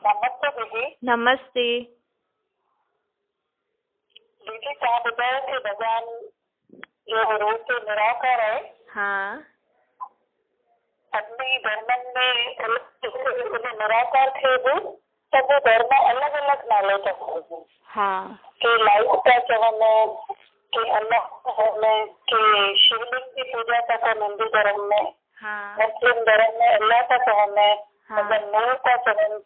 नमस्ते दीदी। नमस्ते दीदी तव्हां ॿुधायो कि भॻवान जो रूप निराकार आहे। हाँ सभिनी धर्मनि में उन निराकार खे बि सभु धर्म अलॻि अलॻि नालो था चवनि। हाँ के लाइट था चवनि, के अल्लाह था चवनि, के शिवलिंग की पूजा था कनि हिंदू धर्म में, हाँ मुस्लिम धर्म में अल्लाह था चवनि, हाँ नूर था चवनि।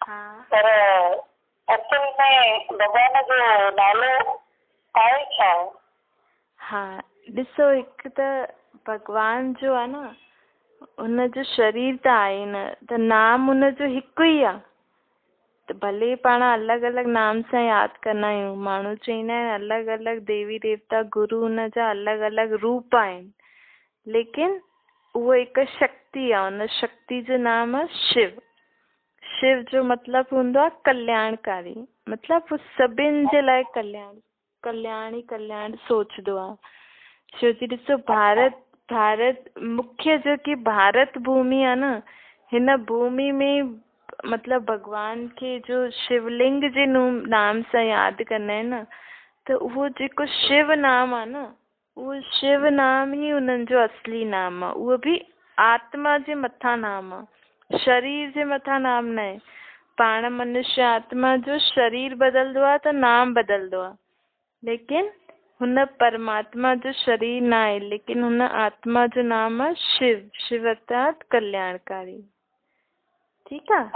हाँ पर असल में भॻवान जो नालो आहे छा? हाँ ॾिसो, हिकु त भगवान जो आहे न, उनजो शरीर त आहे न, त नाम उनजो हिकु ई आहे। त भले पाण अलॻि अलॻि नाम सां यादि कंदा आहियूं, माण्हू चवंदा आहिनि अलॻि अलॻि देवी देवता गुरू उनजा अलॻि अलॻि रूप आहिनि, लेकिन उहो हिकु शक्ति आहे। उन शक्ति जो नाम आहे शिव। शिव जो मतिलबु हूंदो आहे कल्याणकारी, मतिलबु सभिनि जे लाइ कल्याण ई कल्याण सोचदो आहे। छो जी ॾिसो, भारत मुख्य जेकी भारत भूमि आहे न, हिन भूमि में मतिलबु भगवान खे जो शिवलिंग जे नाम सां यादि कंदा आहिनि न, त उहो जेको शिव नाम आहे न, उहो शिव नाम ई उन्हनि जो असली नाम आहे। उहो बि आत्मा जे मथां नाम आहे, शरीर जे मथां नाम न आहे। पाण मनुष्य आत्मा जो शरीर बदलंदो आहे त नाम बदलंदो आहे, लेकिन हुन परमात्मा जो शरीर न आहे, लेकिन हुन आत्मा जो नाम आहे शिव। शिव अर्थात कल्याणकारी। ठीकु आहे।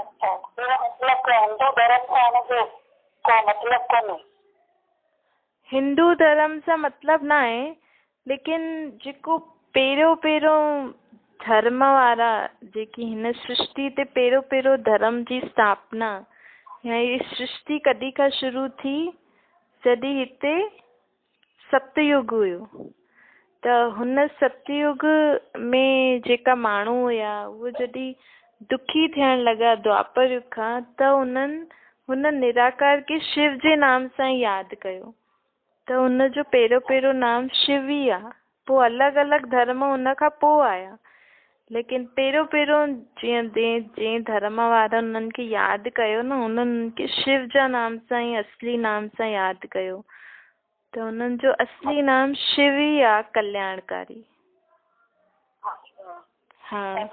हिंदू धर्म सां मतिलबु न आहे, लेकिन जेको पहिरियों धर्म वारा जेकी हिन सृष्टि ते पहिरियों धर्म जी स्थापना, या ही सृष्टि कॾहिं खां शुरू थी, जॾहिं हिते सतयुग हुयो। त हुन सतयुग में जेका माण्हू हुया, उहे जॾहिं दुखी थियण लॻा द्वापर युग खां, त हुन निराकार खे शिव जे नाम सां यादि कयो। त हुनजो पहिरियों नाम शिव ई आहे। पोइ अलॻि अलॻि धर्म हुन खां पोइ आया, लेकिन पहिरियों जंहिं धर्म वारा उन्हनि खे यादि कयो न, उन्हनि खे शिव जा नाम सां ई असली नाम सां यादि कयो। त उन्हनि जो असली नाम शिव ई आहे, कल्याणकारी। हाँ,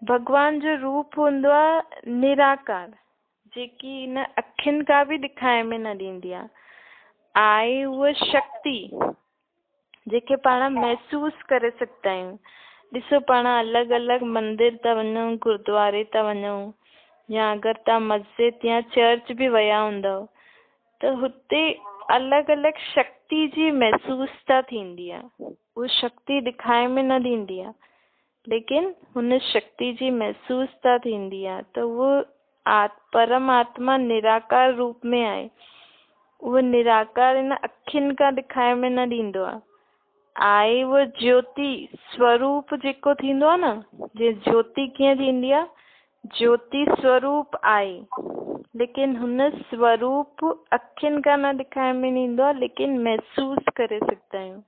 भगवान जो रूप हूंदो आहे निराकार, जेकी हिन अखियुनि खां बि ॾेखारे में न ॾींदी आहे उहा शक्ति जेके पाण महसूसु करे सघंदा आहियूं। ॾिसो, पाण अलॻि अलॻि मंदिर था वञूं, गुरुद्वारे था वञूं, या अगरि तव्हां मस्जिद या चर्च बि विया हूंदव, त हुते अलॻि अलॻि शक्ति जी महसूसता थींदी आहे। उहा शक्ति ॾेखारे में न ॾींदी आहे, लेकिन हुन शक्ति जी महसूसता थींदी आहे। त उहो परमात्मा निराकार रूप में आहे। उहो निराकार हिन अखियुनि खां ॾेखारे में न ॾींदो आहे उहो ज्योति स्वरूप जेको थींदो आहे न, जे ज्योति कीअं थींदी आहे, ज्योति स्वरूप आहे, लेकिन हुन स्वरूप अखियुनि खां न ॾेखारे में ॾींदो आहे, लेकिन महसूसु करे सघंदा आहियूं।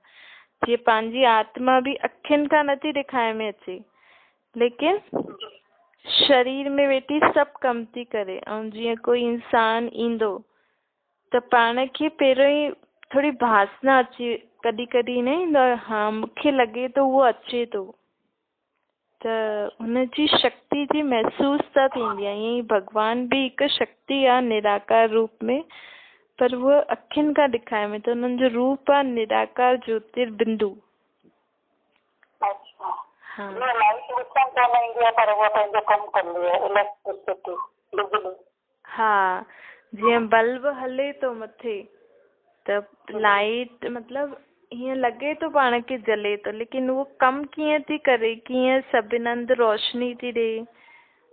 जीअं पंहिंजी आत्मा बि अखियुनि खां नथी ॾेखारे में अचे, लेकिन शरीर में वेठी सभु कम थी करे। ऐं जीअं कोई इंसान ईंदो त पाण खे पहिरियों ई थोरी भासना अची, कॾहिं कॾहिं न ईंदो आहे, हा मूंखे लॻे थो उहो अचे थो, त हुनजी शक्ति जी महसूसता थींदी आहे। ईअं ई भॻवान बि हिकु शक्ति आहे निराकार रूप में, पर उहो अखियुनि खां ॾेखारे में, त हुननि जो रूप आहे निराकार ज्योतिर्बिंदु। हाँ, हाँ, जीअं बल्ब हले थो मथे, त लाइट मतिलबु हीअं लॻे थो पाण खे जले थो, लेकिन उहो कमु कीअं थी करे, कीअं सभिनि हंधि रोशनी थी ॾे,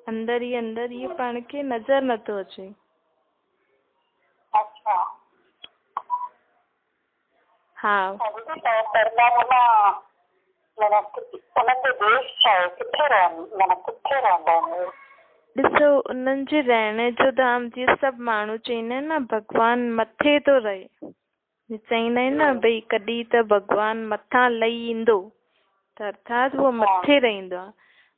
अंदरि ई अंदरि, इहो पाण खे नज़र नथो अचे। हाँ, ॾिसो, उन्हनि जे रहण जो धाम, जीअं सभु माण्हू चवंदा आहिनि न भॻवान मथे थो रहे, चवंदा आहिनि न भई कॾहिं त भॻवान मथां लही ईंदो, त अर्थात उहो मथे रहंदो आहे।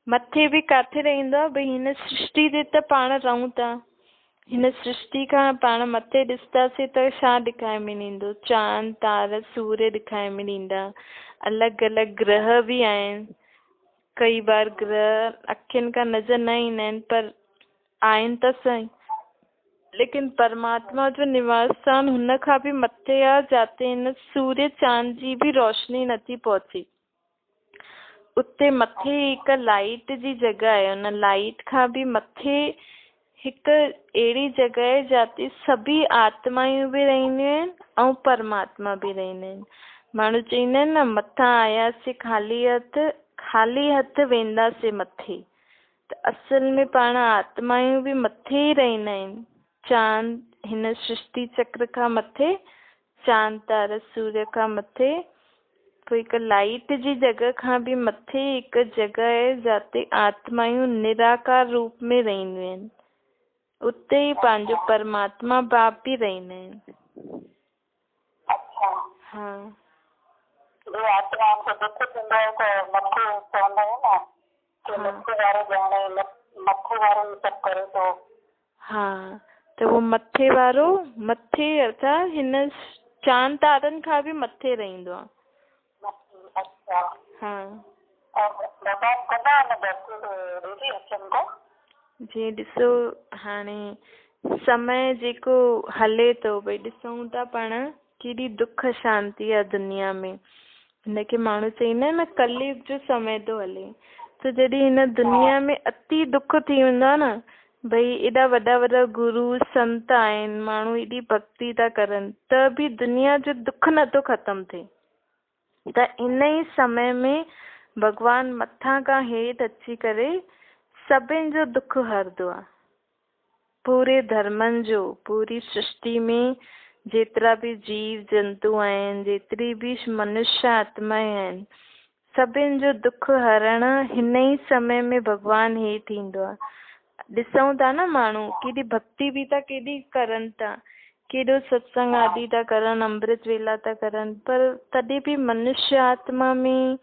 मथे बि काथे रहंदो आहे? भई हिन सृष्टि ते त पाण रहूं था, हिन सृष्टि खां पाण मथे ॾिसंदासीं त छा ॾेखारे में ईंदो? चांद तारा सूर्य ॾेखारे में ईंदा, अलॻि अलॻि ग्रह बि आहिनि। कई बार ग्रह अखियुनि खां नज़र न ईंदा आहिनि पर आहिनि त सही। लेकिन परमात्मा जो निवास स्थान हुन खां बि मथे आहे, जाते हिन सूर्य चांद जी बि रोशनी नथी पहुचे। उते मथे हिकु लाइट जी जॻह आहे, हुन लाइट खां बि मथे हिकु अहिड़ी जॻह आहे जाते सभी आत्मायूं बि रहंदियूं आहिनि ऐं परमात्मा बि रहंदा आहिनि। माण्हू चवंदा आहिनि न, मथां आयासीं ख़ाली हथ वेंदासीं मथे। त असल में पाण आत्मायूं बि मथे ई रहंदा आहिनि। चांद हिन सृष्टि चक्र खां मथे, चांद तारा सूर्य खां मथे, पोइ हिकु लाइट जी जॻह खां बि मथे हिकु जॻह आहे जाते आत्मायूं निराकार रूप में रहंदियूं आहिनि। उते ई पंहिंजो परमात्मा बाप बि रहंदा आहिनि। अच्छा। हाँ। जो आत्मा खे दुख थींदो आहे त मथे चवंदा आहियूं न कि मथे वारो ॼाणे, मथे वारो ई सभु करे थो। हाँ, त वो मथे वारो मथे अर्थात हिन चांद तारनि खां बि मथे रहंदो आहे। अच्छा। हाँ। और भॻवान कॾहिं हिन धरती ते ॾिसी अचनि था? जी ॾिसो, हाणे समय जेको हले थो, भई ॾिसूं था पाण केॾी दुख शांती आहे दुनिया में। हिनखे माण्हू चवंदा आहिनि न कलयुग जो समय थो हले। त जॾहिं हिन दुनिया में अति दुख थी वेंदो आहे न, भई एॾा वॾा वॾा गुरु संत आहिनि, माण्हू एॾी भक्ति था करनि त बि दुनिया जो दुख नथो ख़तमु थिए। त इन ई समय में भॻवान मथां खां हेठि अची करे सभिनि जो दुख हरदो आहे। पूरे धर्मनि जो, पूरी सृष्टि में जेतिरा बि जीव जंतु आहिनि, जेतिरी बि मनुष्य आत्माएं आहिनि, सभिनि जो दुख हरण हिन ई समय में भॻवान हेठि ईंदो आहे। ॾिसूं था न माण्हू केॾी भक्ति बि था केॾी करनि था, केॾो सत्संग आदि था करनि, अमृत वेला था करनि, पर तॾहिं बि मनुष्य आत्मा में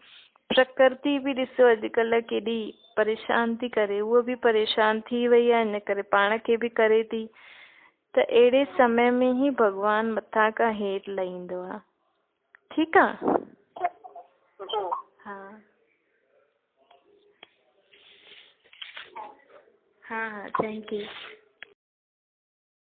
प्रकृति बि ॾिसो अॼुकल्ह केॾी परेशान थी करे, उहो बि परेशान थी वई आहे, इन करे पाण खे बि करे थी। त अहिड़े समय में ई भॻवान मथां खां हेठि लहींदो आहे। ठीकु आहे? हाँ हाँ हाँ, थैंक यू।